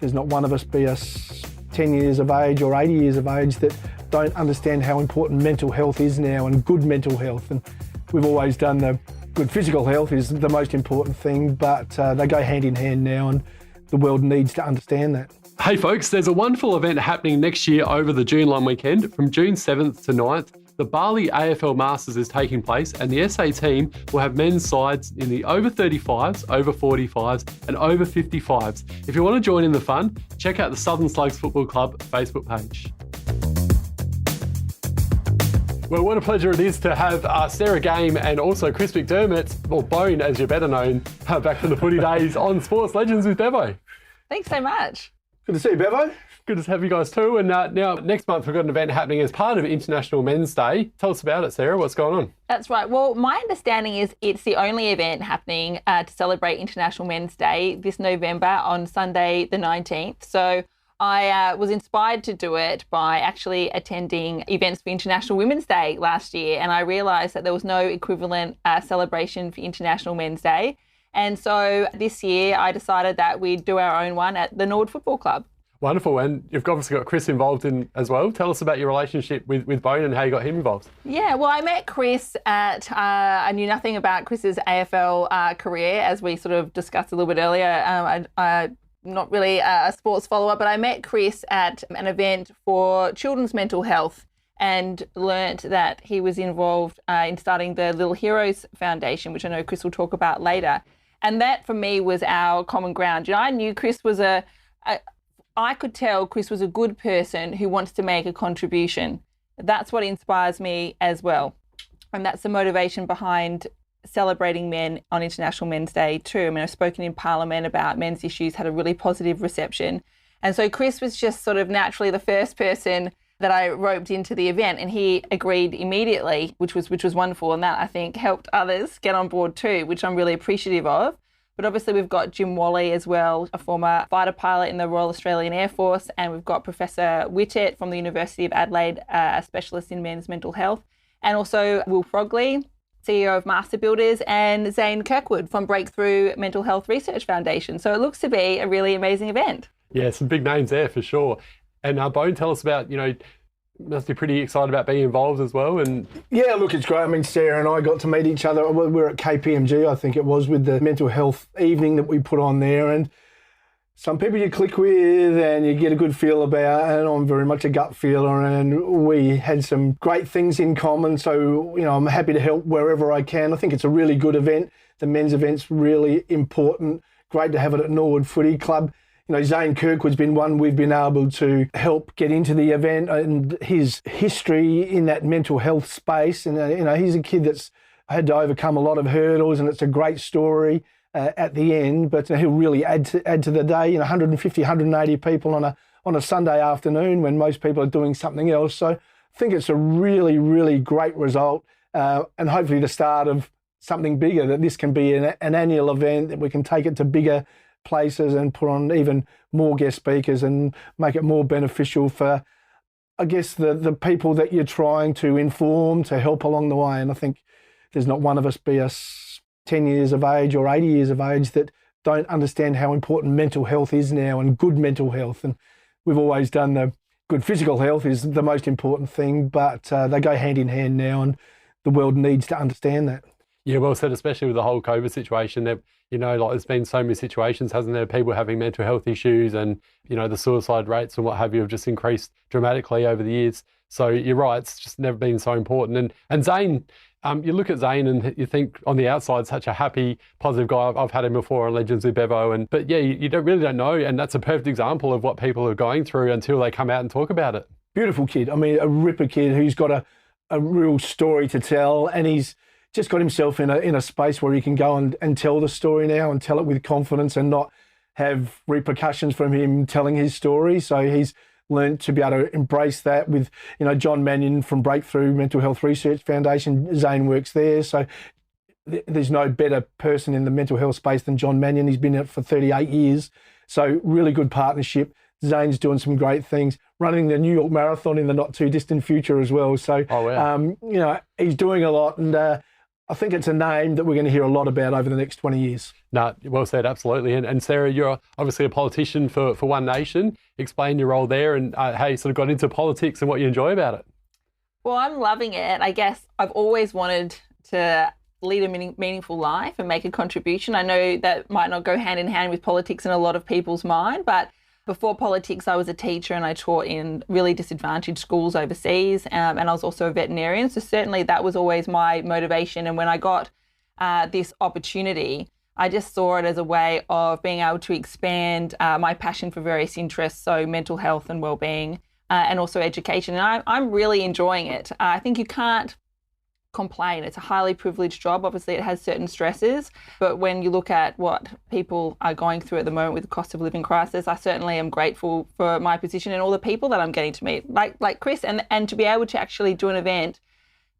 there's not one of us, be us 10 years of age or 80 years of age, that don't understand how important mental health is now, and good mental health. And we've always done the good physical health is the most important thing, but they go hand in hand now, and the world needs to understand that. Hey folks, there's a wonderful event happening next year over the June long weekend from June 7th to 9th. The Bali AFL Masters is taking place, and the SA team will have men's sides in the over 35s, over 45s and over 55s. If you want to join in the fun, check out the Southern Slugs Football Club Facebook page. Well, what a pleasure it is to have Sarah Game and also Chris McDermott, or Bone as you're better known, back from the footy days on Sports Legends with Bevo. Thanks so much. Good to see you, Bevo. Good to have you guys too. And now next month we've got an event happening as part of International Men's Day. Tell us about it, Sarah. What's going on? That's right. Well, my understanding is it's the only event happening to celebrate International Men's Day this November on Sunday the 19th. So I was inspired to do it by actually attending events for International Women's Day last year, and I realised that there was no equivalent celebration for International Men's Day. And so this year I decided that we'd do our own one at the Glenelg Football Club. Wonderful. And you've obviously got Chris involved in as well. Tell us about your relationship with Bone and how you got him involved. Yeah, well, I met Chris at, I knew nothing about Chris's AFL career, as we sort of discussed a little bit earlier. I'm not really a sports follower, but I met Chris at an event for children's mental health and learnt that he was involved in starting the Little Heroes Foundation, which I know Chris will talk about later. And that for me was our common ground. You know, I knew Chris was I could tell Chris was a good person who wants to make a contribution. That's what inspires me as well. And that's the motivation behind celebrating men on International Men's Day too. I mean, I've spoken in Parliament about men's issues, had a really positive reception. And so Chris was just sort of naturally the first person that I roped into the event, and he agreed immediately, which was wonderful. And that, I think, helped others get on board too, which I'm really appreciative of. But obviously we've got Jim Wally as well, a former fighter pilot in the Royal Australian Air Force, and we've got Professor Whittet from the University of Adelaide, a specialist in men's mental health, and also Will Frogley, CEO of Master Builders, and Zane Kirkwood from Breakthrough Mental Health Research Foundation. So it looks to be a really amazing event. Yeah, some big names there for sure. And Bone, tell us about, must be pretty excited about being involved as well. And yeah, look, it's great. I mean, Sarah and I got to meet each other. We were at KPMG, I think it was, with the mental health evening that we put on there. And some people you click with and you get a good feel about, and I'm very much a gut feeler, and we had some great things in common. So, I'm happy to help wherever I can. I think it's a really good event. The men's event's really important. Great to have it at Norwood Footy Club. Zane Kirkwood's been one we've been able to help get into the event, and his history in that mental health space. And, he's a kid that's had to overcome a lot of hurdles, and it's a great story at the end, but he'll really add to the day. 150, 180 people on a Sunday afternoon when most people are doing something else. So I think it's a really, really great result, and hopefully the start of something bigger, that this can be an annual event, that we can take it to bigger places and put on even more guest speakers and make it more beneficial for, I guess, the people that you're trying to inform, to help along the way. And I think there's not one of us, be us 10 years of age or 80 years of age, that don't understand how important mental health is now, and good mental health. And we've always done the good physical health is the most important thing, but they go hand in hand now, and the world needs to understand that. Yeah, well said, especially with the whole COVID situation. That, there's been so many situations, hasn't there? People having mental health issues, and, the suicide rates and what have you have just increased dramatically over the years. So you're right, it's just never been so important. And Zane, you look at Zane and you think on the outside, such a happy, positive guy. I've had him before on Legends with Bevo. But yeah, you really don't know. And that's a perfect example of what people are going through until they come out and talk about it. Beautiful kid. I mean, a ripper kid who's got a real story to tell, and he's just got himself in a space where he can go and tell the story now, and tell it with confidence and not have repercussions from him telling his story. So he's learned to be able to embrace that with, John Mannion from Breakthrough Mental Health Research Foundation. Zane works there. So there's no better person in the mental health space than John Mannion. He's been in it for 38 years. So really good partnership. Zane's doing some great things, running the New York Marathon in the not too distant future as well. So, oh, wow. He's doing a lot, and I think it's a name that we're going to hear a lot about over the next 20 years. No, well said, absolutely. And Sarah, you're obviously a politician for One Nation. Explain your role there and how you sort of got into politics and what you enjoy about it. Well, I'm loving it. I guess I've always wanted to lead a meaningful life and make a contribution. I know that might not go hand in hand with politics in a lot of people's mind, but before politics, I was a teacher and I taught in really disadvantaged schools overseas, and I was also a veterinarian. So certainly that was always my motivation. And when I got this opportunity, I just saw it as a way of being able to expand my passion for various interests, so mental health and wellbeing, and also education. And I'm really enjoying it. I think you can't complain. It's a highly privileged job. Obviously, it has certain stresses, but when you look at what people are going through at the moment with the cost of living crisis, I certainly am grateful for my position and all the people that I'm getting to meet, like Chris, and to be able to actually do an event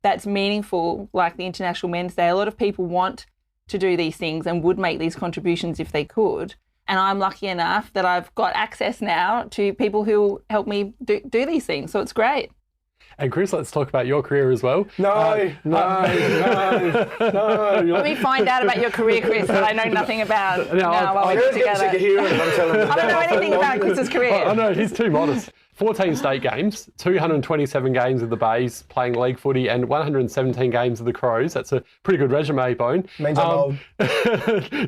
that's meaningful, like the International Men's Day. A lot of people want to do these things and would make these contributions if they could. And I'm lucky enough that I've got access now to people who help me do these things. So it's great. And Chris, let's talk about your career as well. No. Let me find out about your career, Chris, that I know nothing about. While we're together. I don't know anything about Chris's career. I know, he's too modest. 14 state games, 227 games of the Bays playing league footy, and 117 games of the Crows. That's a pretty good resume, Bone. Means I'm old.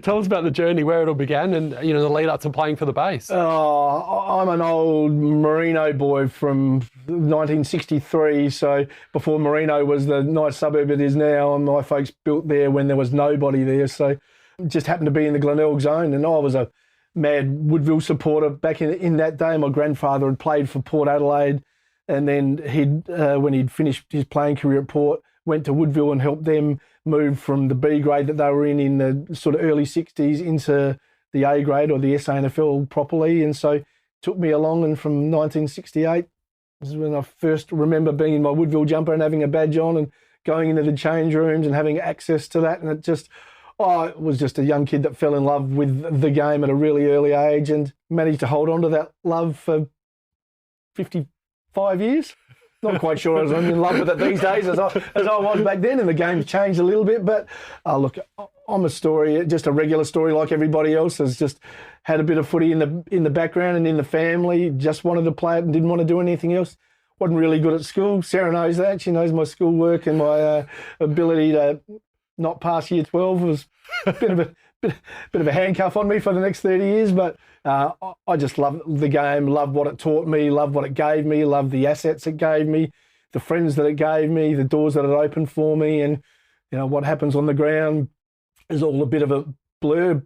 Tell us about the journey, where it all began, and the lead up to playing for the Bays. I'm an old Merino boy from 1963, so before Merino was the nice suburb it is now, and my folks built there when there was nobody there, so just happened to be in the Glenelg zone, and I was a mad Woodville supporter back in that day. My grandfather had played for Port Adelaide, and then when he'd finished his playing career at Port, went to Woodville and helped them move from the B grade that they were in the sort of early 60s into the A grade or the SANFL properly, and so took me along, and from 1968 this is when I first remember being in my Woodville jumper and having a badge on and going into the change rooms and having access to that, and it just I was just a young kid that fell in love with the game at a really early age and managed to hold on to that love for 55 years. Not quite sure as I'm in love with it these days as I was back then, and the game's changed a little bit. But look, I'm just a regular story like everybody else. Has just had a bit of footy in the background and in the family. Just wanted to play it and didn't want to do anything else. Wasn't really good at school. Sarah knows that. She knows my schoolwork and my ability to not pass year 12 was a bit of a handcuff on me for the next 30 years, but I just love the game, love what it taught me, love what it gave me, love the assets it gave me, the friends that it gave me, the doors that it opened for me, and what happens on the ground is all a bit of a blur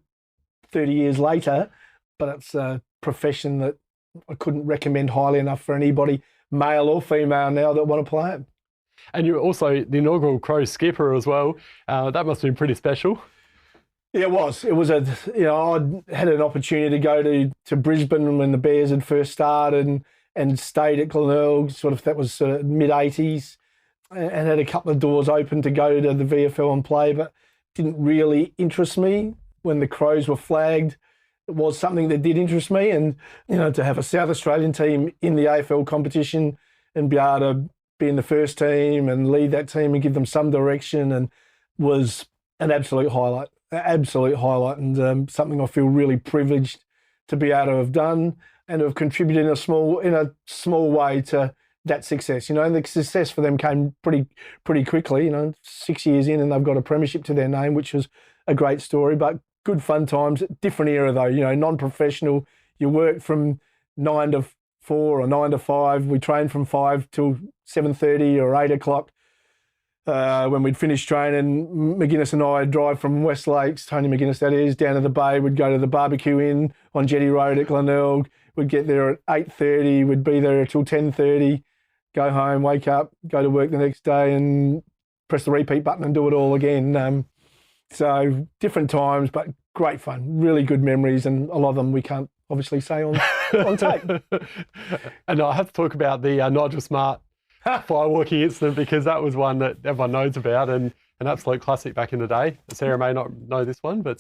30 years later, but it's a profession that I couldn't recommend highly enough for anybody, male or female now, that want to play it. And you were also the inaugural Crows skipper as well. That must have been pretty special. Yeah, it was. It was I had an opportunity to go to Brisbane when the Bears had first started and stayed at Glenelg. That was sort of mid-80s, and had a couple of doors open to go to the VFL and play, but didn't really interest me when the Crows were flagged. It was something that did interest me, and to have a South Australian team in the AFL competition and be able to be in the first team and lead that team and give them some direction, and was an absolute highlight, and something I feel really privileged to be able to have done and to have contributed in a small way to that success. And the success for them came pretty quickly. 6 years in, and they've got a premiership to their name, which was a great story. But good fun times. Different era though. Non-professional. You worked from 9 to 4 or 9 to 5. We trained from 5 till 7:30 or 8 o'clock. When we'd finished training, McGuiness and I would drive from West Lakes, Tony McGuiness that is, down to the bay. We'd go to the barbecue inn on Jetty Road at Glenelg. We'd get there at 8:30. We'd be there till 10:30, go home, wake up, go to work the next day and press the repeat button and do it all again. So different times, but great fun, really good memories, and a lot of them we can't obviously say on tape. And I have to talk about the Nigel Smart firewalking incident, because that was one that everyone knows about and an absolute classic back in the day. Sarah may not know this one, but...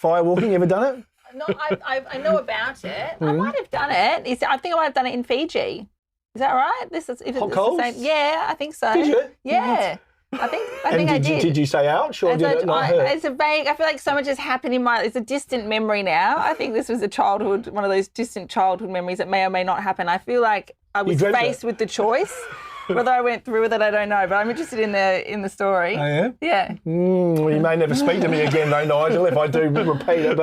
Firewalking, ever done it? No, I know about it. I might have done it. I think I might have done it in Fiji. Is that right? This is if Hot it's coals? the same. Yeah, I think so. Did you? Yeah. I think I did. Did you say ouch or did it not hurt? It's a vague. I feel like so much has happened in my. It's a distant memory now. I think this was one of those distant childhood memories that may or may not happen. I feel like I was faced with the choice. Whether I went through with it, I don't know. But I'm interested in the story. Oh, yeah? Yeah. Well, you may never speak to me again, though, Nigel, if I do repeat it.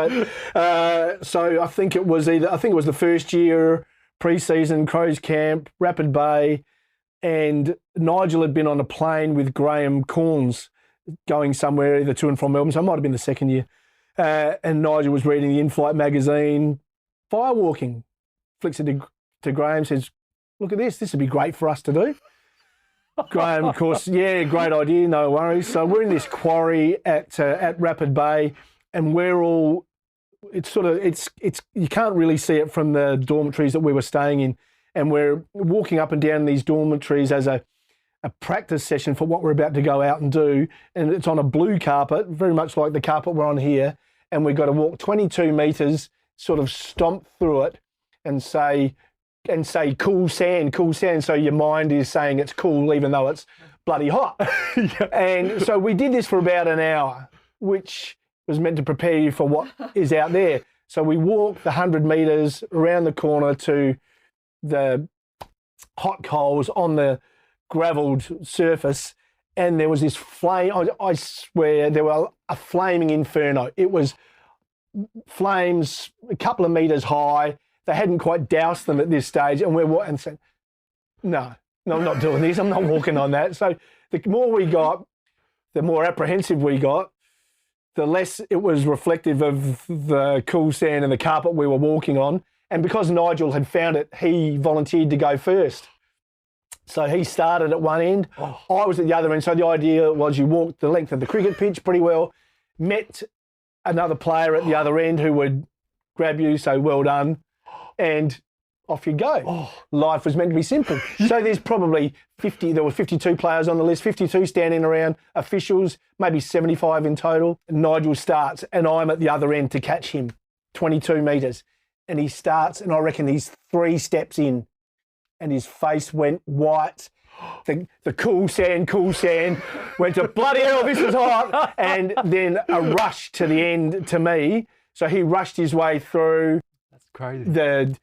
But so I think it was the first year pre-season Crows camp, Rapid Bay, and Nigel had been on a plane with Graham Corns going somewhere either to and from Melbourne. So it might have been the second year. And Nigel was reading the in-flight magazine, firewalking. Flicks it to Graham, says, "Look at this. This would be great for us to do." Graham, of course, yeah, great idea, no worries. So we're in this quarry at Rapid Bay, and we're all. It's you can't really see it from the dormitories that we were staying in, and we're walking up and down these dormitories as a practice session for what we're about to go out and do, and it's on a blue carpet, very much like the carpet we're on here, and we've got to walk 22 metres, sort of stomp through it, and say cool sand. So your mind is saying it's cool even though it's bloody hot. And so we did this for about an hour, which was meant to prepare you for what is out there. So we walked the 100 metres around the corner to the hot coals on the gravelled surface, and there was this flame. I swear there were a flaming inferno. It was flames a couple of metres high. They hadn't quite doused them at this stage, and said, no, I'm not doing this. I'm not walking on that. So the more we got, the more apprehensive we got, the less it was reflective of the cool sand and the carpet we were walking on. And because Nigel had found it, he volunteered to go first. So he started at one end. I was at the other end. So the idea was you walked the length of the cricket pitch pretty well, met another player at the other end who would grab you, say, well done, and off you go. Life was meant to be simple. So there's probably 52 players on the list, 52 standing around, officials, maybe 75 in total. Nigel starts and I'm at the other end to catch him, 22 metres. And he starts and I reckon he's 3 steps in and his face went white. The cool sand went to bloody hell, this is hot. And then a rush to the end to me. So he rushed his way through. Crazy. The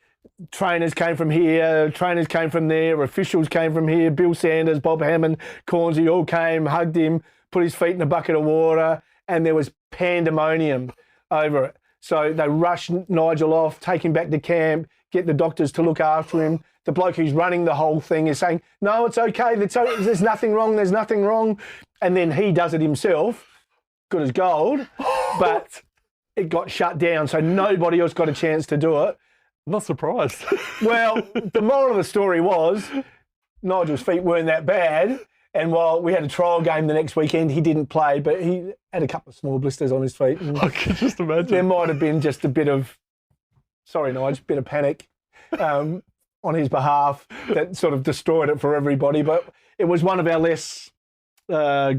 trainers came from here, trainers came from there, officials came from here, Bill Sanders, Bob Hammond, Cornsey all came, hugged him, put his feet in a bucket of water, and there was pandemonium over it. So they rushed Nigel off, take him back to camp, get the doctors to look after him. The bloke who's running the whole thing is saying, no, it's okay, there's nothing wrong. And then he does it himself, good as gold, but it got shut down, so nobody else got a chance to do it. I'm not surprised. Well, the moral of the story was Nigel's feet weren't that bad, and while we had a trial game the next weekend, he didn't play, but he had a couple of small blisters on his feet. I can just imagine. There might have been just a bit of, bit of panic on his behalf that sort of destroyed it for everybody, but it was one of our less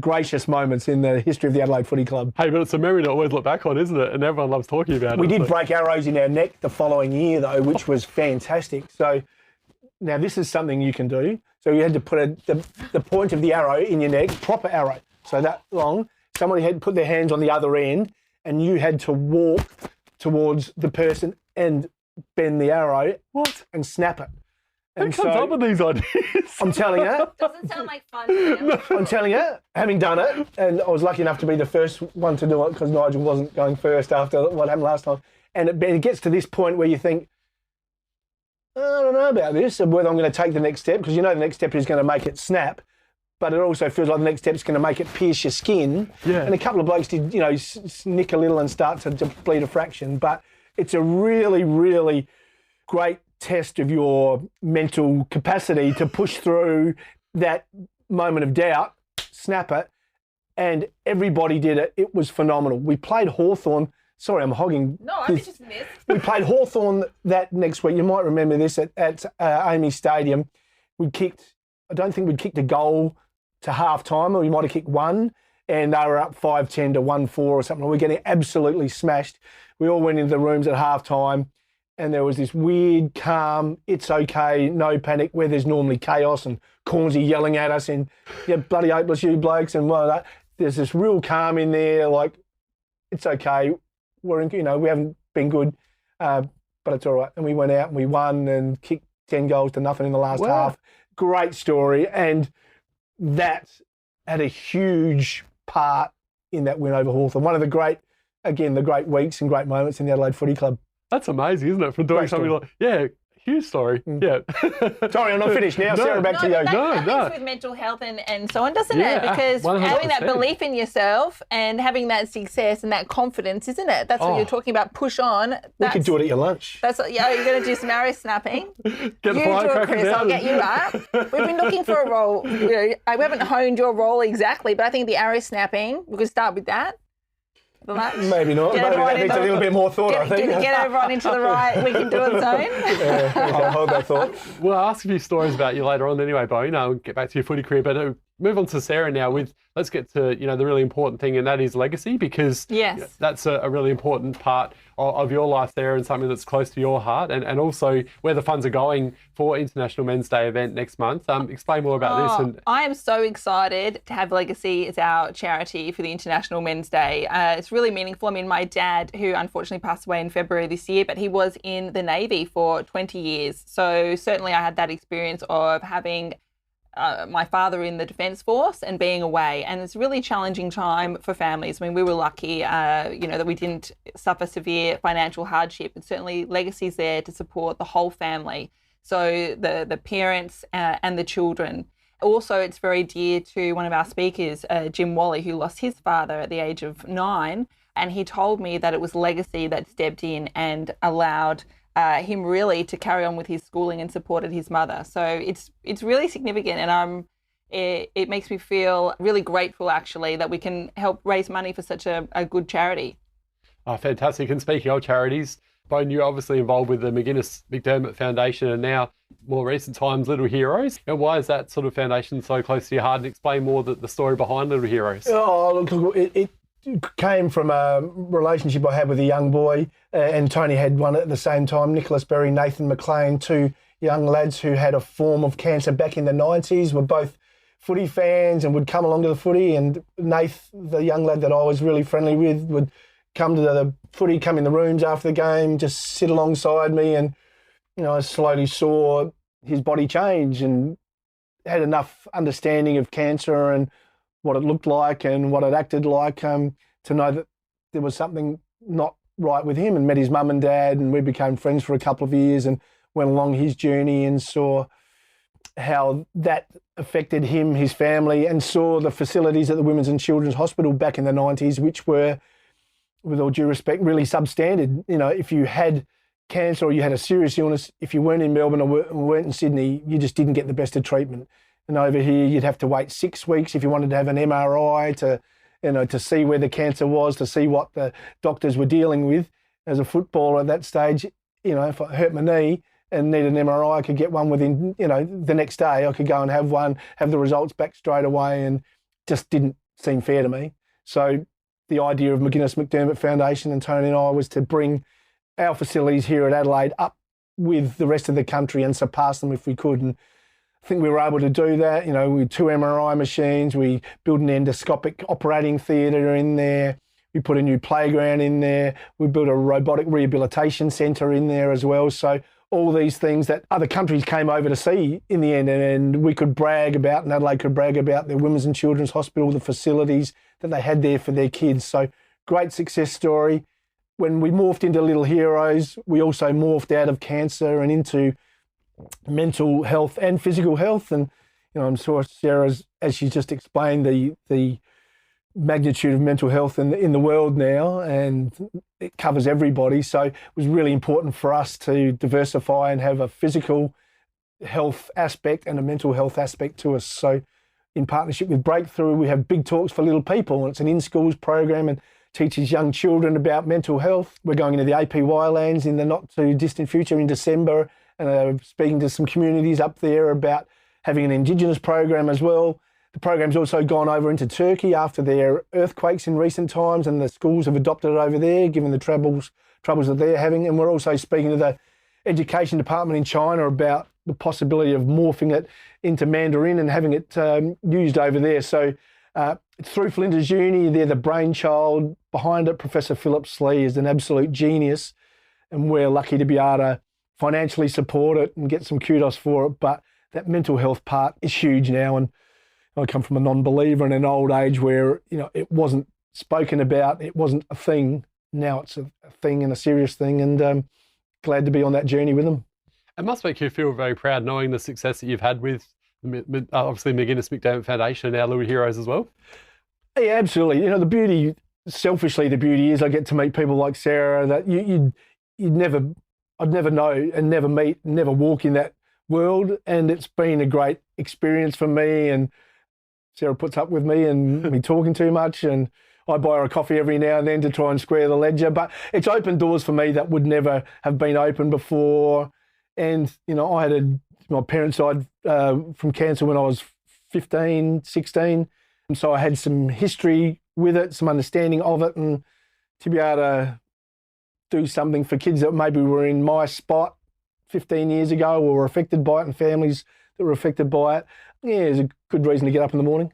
gracious moments in the history of the Adelaide Footy Club. Hey, but it's a memory to always look back on, isn't it? And everyone loves talking about it. We did break arrows in our neck the following year, though, which was fantastic. So now this is something you can do. So you had to put the point of the arrow in your neck, proper arrow, so that long. Somebody had put their hands on the other end, and you had to walk towards the person and bend the arrow and snap it. Who comes up with these ideas? I'm telling you. Doesn't sound like fun. No. I'm telling you, having done it, and I was lucky enough to be the first one to do it because Nigel wasn't going first after what happened last time. And it gets to this point where you think, I don't know about this, and whether I'm going to take the next step, because you know the next step is going to make it snap, but it also feels like the next step is going to make it pierce your skin. Yeah. And a couple of blokes did, nick a little and start to bleed a fraction. But it's a really, really great test of your mental capacity to push through that moment of doubt, snap it, and everybody did it. It was phenomenal. We played Hawthorn. Sorry, I'm hogging. No, I just missed. We played Hawthorn that next week. You might remember this at Amy Stadium. I don't think we'd kicked a goal to half time, or we might have kicked one, and they were up 5-10 to 1-4 or something. We were getting absolutely smashed. We all went into the rooms at half time. and there was this weird, calm, it's okay, no panic, where there's normally chaos and Cornsey yelling at us and, yeah, bloody hopeless you blokes and what that. There's this real calm in there, like, it's okay, we haven't been good, but it's all right. And we went out and we won and kicked 10 goals to nothing in the last half. Great story, and that had a huge part in that win over Hawthorn. One of the great weeks and great moments in the Adelaide Footy Club. That's amazing, isn't it? For doing something like, huge story. Yeah. Sorry, I'm not finished now. Sarah, back to you. That links with mental health and so on, doesn't it? Because 100%. having that belief in yourself and having that success and that confidence, isn't it? That's what you're talking about. Push on. We could do it at your lunch. You're going to do some arrow snapping. Get you the do it, Chris. out. I'll get you up. We've been looking for a role. We haven't honed your role exactly, but I think the arrow snapping, we could start with that. Maybe not. Maybe that needs a little bit more thought, I think. Get everyone into the right, we can do it zone. I'll hold that thought. We'll ask a few stories about you later on anyway, Bo. We'll get back to your footy career, but move on to Sarah now. Let's get to the really important thing, and that is legacy, because that's a really important part of your life there and something that's close to your heart, and also where the funds are going for International Men's Day event next month. Explain more about this. I am so excited to have Legacy as our charity for the International Men's Day. It's really meaningful. I mean, my dad, who unfortunately passed away in February this year, but he was in the Navy for 20 years. So certainly I had that experience of having my father in the Defence Force and being away. And it's a really challenging time for families. I mean, we were lucky, that we didn't suffer severe financial hardship. And certainly Legacy's there to support the whole family. So the parents and the children. Also, it's very dear to one of our speakers, Jim Wally, who lost his father at the age of 9. And he told me that it was Legacy that stepped in and allowed him really to carry on with his schooling and supported his mother. So it's really significant, and it makes me feel really grateful, actually, that we can help raise money for such a good charity. Fantastic. And speaking of charities, Bone, you're obviously involved with the McDermott Foundation, and now more recent times Little Heroes. And why is that sort of foundation so close to your heart? And explain more the story behind Little Heroes. Oh, look, it came from a relationship I had with a young boy, and Tony had one at the same time, Nicholas Berry, Nathan McLean, two young lads who had a form of cancer back in the 90s, were both footy fans and would come along to the footy, and Nath, the young lad that I was really friendly with, would come to the footy, come in the rooms after the game, just sit alongside me, and I slowly saw his body change and had enough understanding of cancer and what it looked like and what it acted like to know that there was something not right with him, and met his mum and dad, and we became friends for a couple of years and went along his journey and saw how that affected him, his family, and saw the facilities at the Women's and Children's Hospital back in the 90s, which were, with all due respect, really substandard. If you had cancer or you had a serious illness, if you weren't in Melbourne or weren't in Sydney, you just didn't get the best of treatment. And over here, you'd have to wait 6 weeks if you wanted to have an MRI to see where the cancer was, to see what the doctors were dealing with. As a footballer at that stage, if I hurt my knee and need an MRI, I could get one within, the next day. I could go and have one, have the results back straight away, and just didn't seem fair to me. So the idea of McGuiness-McDermott Foundation and Tony and I was to bring our facilities here at Adelaide up with the rest of the country and surpass them if we could. And I think we were able to do that. We had 2 MRI machines. We built an endoscopic operating theatre in there. We put a new playground in there. We built a robotic rehabilitation centre in there as well. So all these things that other countries came over to see in the end, and we could brag about, and Adelaide could brag about their Women's and Children's Hospital, the facilities that they had there for their kids. So great success story. When we morphed into Little Heroes, we also morphed out of cancer and into mental health and physical health. And I'm sure Sarah's, as she just explained, the magnitude of mental health in the world now, and it covers everybody. So it was really important for us to diversify and have a physical health aspect and a mental health aspect to us. So in partnership with Breakthrough, we have Big Talks for Little People, and it's an in-schools program and teaches young children about mental health. We're going into the APY lands in the not too distant future in December, and speaking to some communities up there about having an Indigenous program as well. The program's also gone over into Turkey after their earthquakes in recent times, and the schools have adopted it over there, given the troubles that they're having. And we're also speaking to the education department in China about the possibility of morphing it into Mandarin and having it used over there. So it's through Flinders Uni. They're the brainchild behind it. Professor Philip Slee is an absolute genius, and we're lucky to be able to financially support it and get some kudos for it. But that mental health part is huge now, and I come from a non-believer in an old age where, you know, it wasn't spoken about, it wasn't a thing. Now it's a thing and a serious thing, and glad to be on that journey with them. It must make you feel very proud knowing the success that you've had with obviously McGuiness McDermott Foundation and our Little Heroes as well. Yeah, absolutely. You know, the beauty is I get to meet people like Sarah that I'd never know and never meet, never walk in that world. And it's been a great experience for me. And Sarah puts up with me and me talking too much, and I buy her a coffee every now and then to try and square the ledger. But it's opened doors for me that would never have been open before. And, you know, I had my parents died from cancer when I was 15, 16. And so I had some history with it, some understanding of it, and to be able to do something for kids that maybe were in my spot 15 years ago or were affected by it, and families that were affected by it, yeah, it's a good reason to get up in the morning.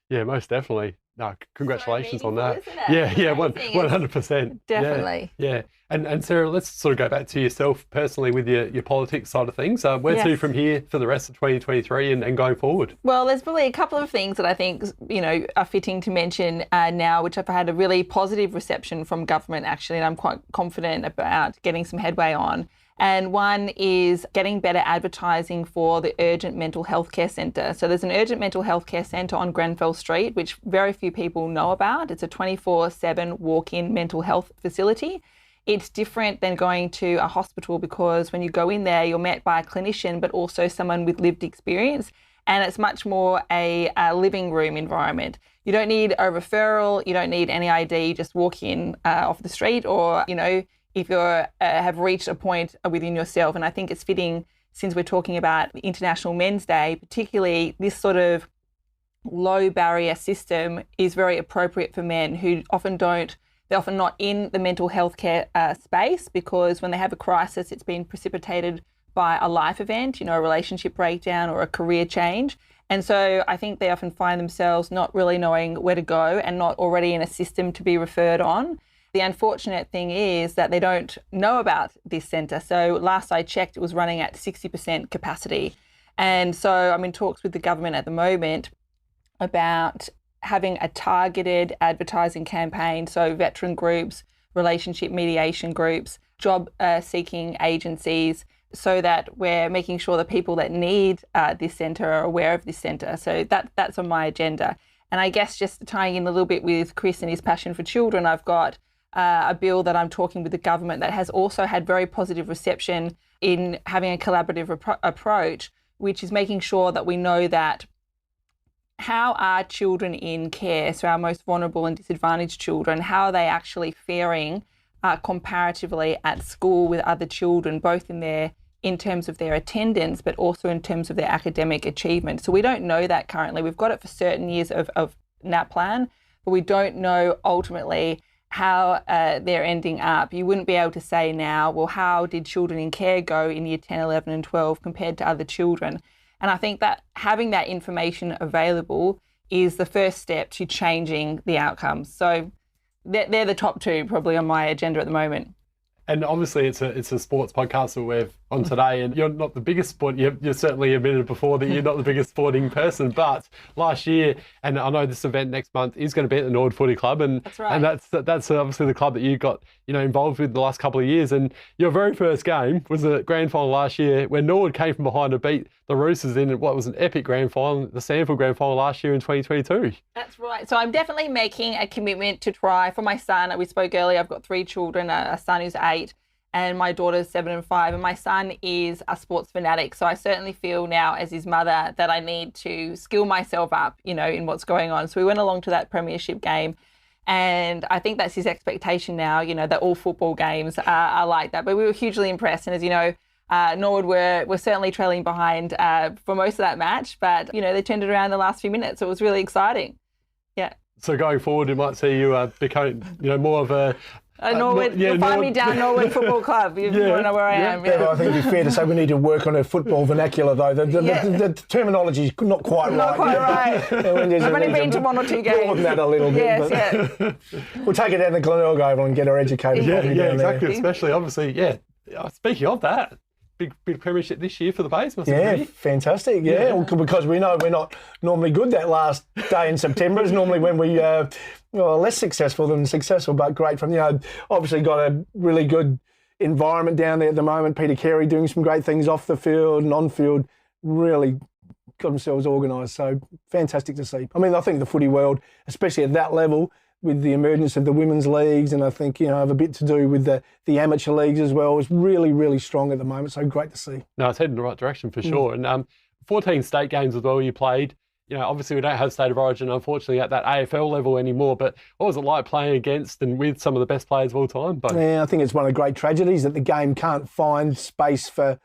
Yeah, most definitely. No, congratulations on that. Yeah, 100%. Definitely. Yeah. And Sarah, let's sort of go back to yourself personally with your politics side of things. Where to from here for the rest of 2023 and going forward? Well, there's probably a couple of things that I think, you know, are fitting to mention now, which I've had a really positive reception from government actually, and I'm quite confident about getting some headway on. And one is getting better advertising for the Urgent Mental Health Care Centre. So there's an Urgent Mental Health Care Centre on Grenfell Street, which very few people know about. It's a 24/7 walk-in mental health facility. It's different than going to a hospital because when you go in there, you're met by a clinician, but also someone with lived experience. And it's much more a living room environment. You don't need a referral. You don't need any ID. You just walk in off the street, or, you know, if you have reached a point within yourself. And I think it's fitting, since we're talking about International Men's Day, particularly this sort of low barrier system is very appropriate for men who they're often not in the mental health care space, because when they have a crisis, it's been precipitated by a life event, you know, a relationship breakdown or a career change. And so I think they often find themselves not really knowing where to go and not already in a system to be referred on. The unfortunate thing is that they don't know about this centre. So last I checked, it was running at 60% capacity. And so I'm in talks with the government at the moment about having a targeted advertising campaign. So veteran groups, relationship mediation groups, job seeking agencies, so that we're making sure the people that need this centre are aware of this centre. So that's on my agenda. And I guess just tying in a little bit with Chris and his passion for children, I've got a bill that I'm talking with the government that has also had very positive reception in having a collaborative approach, which is making sure that we know that how are children in care, so our most vulnerable and disadvantaged children, how are they actually faring comparatively at school with other children, both in terms of their attendance, but also in terms of their academic achievement. So we don't know that currently. We've got it for certain years of NAPLAN, but we don't know ultimately how they're ending up. You wouldn't be able to say now, well, how did children in care go in year 10, 11 and 12 compared to other children? And I think that having that information available is the first step to changing the outcomes. So they're the top two probably on my agenda at the moment. And obviously it's a sports podcast that we're on today, and you're not the biggest sport. You certainly admitted before that you're not the biggest sporting person, but last year, and I know this event next month is going to be at the North Footy Club, and that's right. And that's obviously the club that you got involved with the last couple of years. And your very first game was the grand final last year, when Norwood came from behind to beat the Roosters in what was an epic grand final, the SANFL grand final last year in 2022. That's right. So I'm definitely making a commitment to try for my son. We spoke earlier. I've got 3 children: a son who's 8. And my daughter's 7 and 5, and my son is a sports fanatic. So I certainly feel now, as his mother, that I need to skill myself up, in what's going on. So we went along to that premiership game, and I think that's his expectation now, that all football games are like that. But we were hugely impressed. And as you know, Norwood were certainly trailing behind for most of that match, but, they turned it around in the last few minutes. So it was really exciting. Yeah. So going forward, we might see you becoming, more of Norwood, you'll find me down Norwood Football Club. You want to know where I am. Yeah. I think it'd be fair to say we need to work on a football vernacular, though. The terminology is not quite right. Not quite right. I've only been to 1 or 2 games. Broaden that a little bit. Yes, We'll take it down to Glenelg Oval and get our educated. Yeah, exactly. Especially, obviously, speaking of that, big premiership this year for the Bays, must it be? Fantastic. Yeah, well, because we know we're not normally good that last day in September. It's normally when we less successful than successful, but great from, obviously got a really good environment down there at the moment. Peter Carey doing some great things off the field and on field, really got themselves organised. So fantastic to see. I mean, I think the footy world, especially at that level, with the emergence of the women's leagues, and I think, have a bit to do with the amateur leagues as well, is really, really strong at the moment. So great to see. No, it's heading in the right direction for sure. And 14 state games as well you played. Obviously we don't have State of Origin, unfortunately, at that AFL level anymore, but what was it like playing against and with some of the best players of all time? Yeah, I think it's one of the great tragedies that the game can't find space for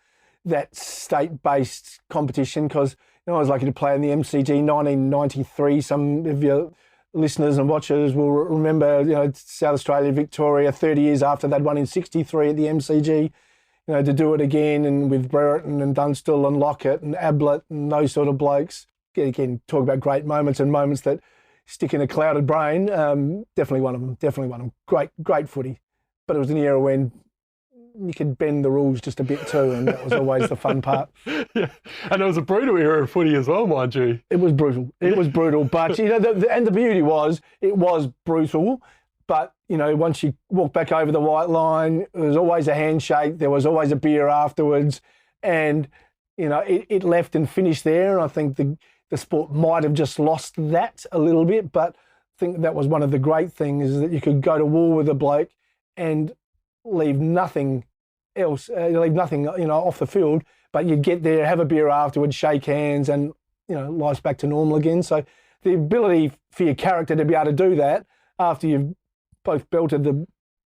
that state-based competition, because I was lucky to play in the MCG 1993. Some of your listeners and watchers will remember, South Australia, Victoria, 30 years after they'd won in 63 at the MCG, to do it again, and with Brereton and Dunstall and Lockett and Ablett and those sort of blokes. Again, talk about great moments and moments that stick in a clouded brain. Definitely one of them. Great footy. But it was an era when you could bend the rules just a bit too, and that was always the fun part. Yeah, and it was a brutal era of footy as well, mind you. It was brutal. But and the beauty was it was brutal. But once you walk back over the white line, there was always a handshake. There was always a beer afterwards, and it left and finished there. And I think the sport might have just lost that a little bit. But I think that was one of the great things, is that you could go to war with a bloke and leave nothing else, off the field, but you'd get there, have a beer afterwards, shake hands, and, life's back to normal again. So the ability for your character to be able to do that after you've both belted the,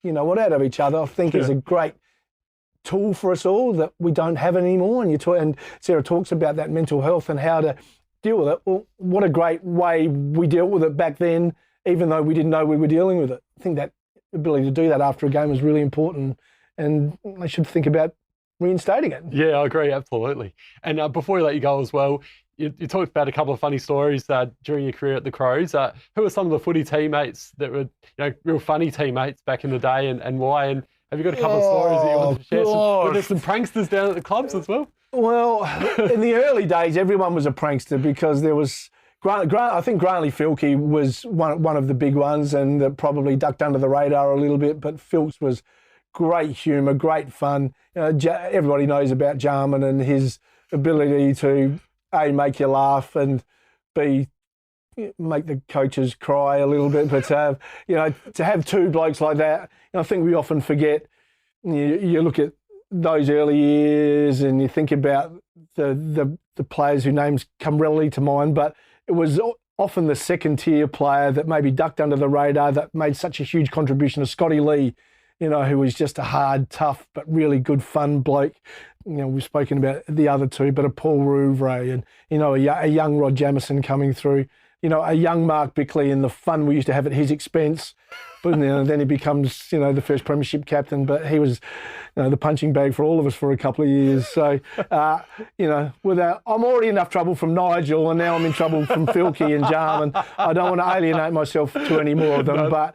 what out of each other, I think is a great tool for us all that we don't have anymore. And Sarah talks about that mental health and how to deal with it. Well, what a great way we dealt with it back then, even though we didn't know we were dealing with it. I think that ability to do that after a game is really important, and they should think about reinstating it. Yeah, I agree, absolutely. And before we let you go as well, you talked about a couple of funny stories during your career at the Crows. Who are some of the footy teammates that were, real funny teammates back in the day, and why? And have you got a couple of stories that you want to share? Were there some pranksters down at the clubs as well? Well, in the early days, everyone was a prankster, because there was I think Grantley Filkey was one of the big ones, and that probably ducked under the radar a little bit. But Filks was great humour, great fun. Everybody knows about Jarman and his ability to A, make you laugh, and B, make the coaches cry a little bit. But to have two blokes like that, I think we often forget. You look at those early years and you think about the players whose names come readily to mind, but it was often the second tier player that maybe ducked under the radar that made such a huge contribution to Scotty Lee, who was just a hard, tough, but really good fun bloke. We've spoken about the other two, but a Paul Rouvray and, a young Rod Jamison coming through, a young Mark Bickley, and the fun we used to have at his expense. But then he becomes, the first premiership captain, but he was, the punching bag for all of us for a couple of years. So, I'm already enough trouble from Nigel, and now I'm in trouble from Filkey and Jarman. I don't want to alienate myself to any more of them, no. But,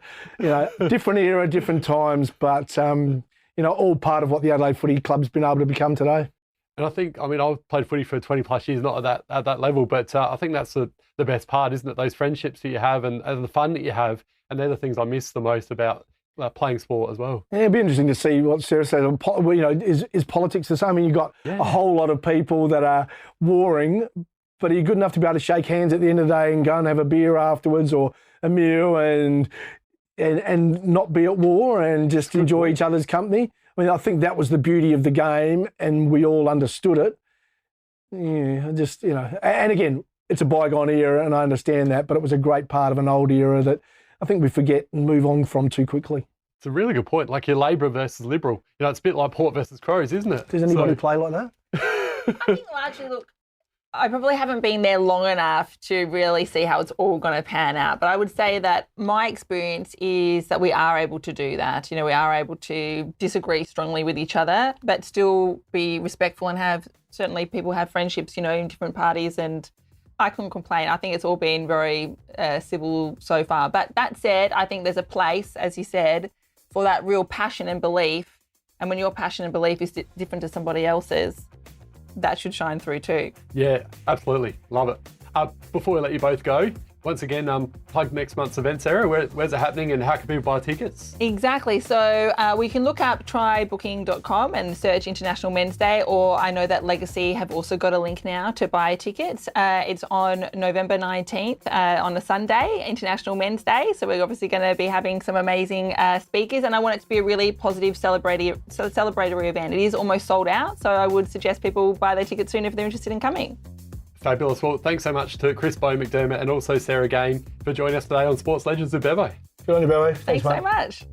different era, different times, but, all part of what the Adelaide Footy Club's been able to become today. And I think, I've played footy for 20 plus years, not at that level, but I think that's the best part, isn't it? Those friendships that you have and the fun that you have. And they're the things I miss the most about playing sport as well. Yeah, it'd be interesting to see what Sarah says. Is politics the same? You've got a whole lot of people that are warring, but are you good enough to be able to shake hands at the end of the day and go and have a beer afterwards or a meal and not be at war and just enjoy each other's company? I think that was the beauty of the game, and we all understood it. Yeah, and again, it's a bygone era, and I understand that, but it was a great part of an old era that I think we forget and move on from too quickly. It's a really good point. Like your Labor versus Liberal. It's a bit like Port versus Crows, isn't it? Does anybody play like that? I think largely, look, I probably haven't been there long enough to really see how it's all going to pan out. But I would say that my experience is that we are able to do that. You know, we are able to disagree strongly with each other, but still be respectful and certainly people have friendships, you know, in different parties, and I couldn't complain. I think it's all been very civil so far. But that said, I think there's a place, as you said, for that real passion and belief. And when your passion and belief is different to somebody else's, that should shine through too. Yeah, absolutely. Love it. Before we let you both go, once again, plug next month's event, Sarah. Where's it happening and how can people buy tickets? Exactly. So we can look up trybooking.com and search International Men's Day, or I know that Legacy have also got a link now to buy tickets. It's on November 19th on a Sunday, International Men's Day. So we're obviously going to be having some amazing speakers, and I want it to be a really positive celebratory event. It is almost sold out, so I would suggest people buy their tickets soon if they're interested in coming. Fabulous. Well, thanks so much to Chris Bowe McDermott and also Sarah Game for joining us today on Sports Legends with Bevo. Good on you, Bevo. Thanks so much.